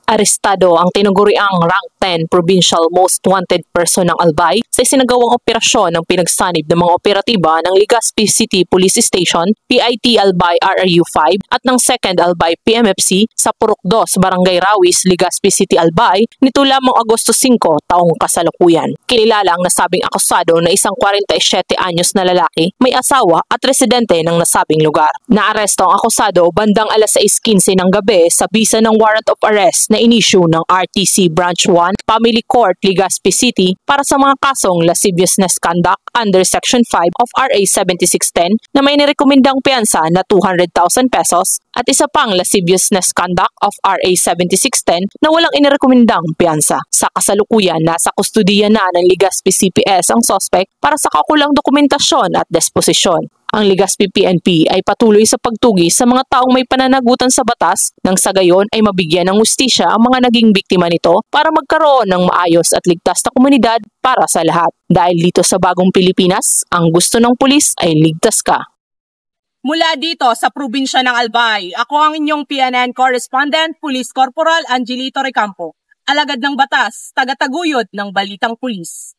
Arestado ang tinaguriang rank 10 provincial most wanted person ng Albay sa isinagawang operasyon ng pinagsanib ng mga operatiba ng Legazpi City Police Station, PIT Albay RRU 5 at ng 2nd Albay PMFC sa Purok 2, Barangay Rawis, Legazpi City, Albay nito lamang Agosto 5 taong kasalukuyan. Kinilala ang nasabing akusado na isang 47 anyos na lalaki, may asawa at residente ng nasabing lugar. Naaresto ang akusado bandang alas 6:15 ng gabi sa bisa ng warrant of arrest na inisyu ng RTC Branch 1 Family Court, Legazpi City para sa mga kasong lasciviousness conduct under Section 5 of RA 7610 na may nirekomendang piyansa na 200,000 pesos at isa pang lasciviousness conduct of RA 7610 na walang inirekomendang piyansa. Sa kasalukuyan, nasa kustudiya na ng Legazpi CPS ang suspect para sa kakulang dokumentasyon at disposisyon. Ang Legazpi PNP ay patuloy sa pagtugi sa mga taong may pananagutan sa batas nang sa gayon ay mabigyan ng hustisya ang mga naging biktima nito para magkaroon ng maayos at ligtas na komunidad para sa lahat. Dahil dito sa bagong Pilipinas, ang gusto ng pulis ay ligtas ka. Mula dito sa probinsya ng Albay, ako ang inyong PNN correspondent, Police Corporal Angelito Recampo, alagad ng batas, tagataguyod ng Balitang Pulis.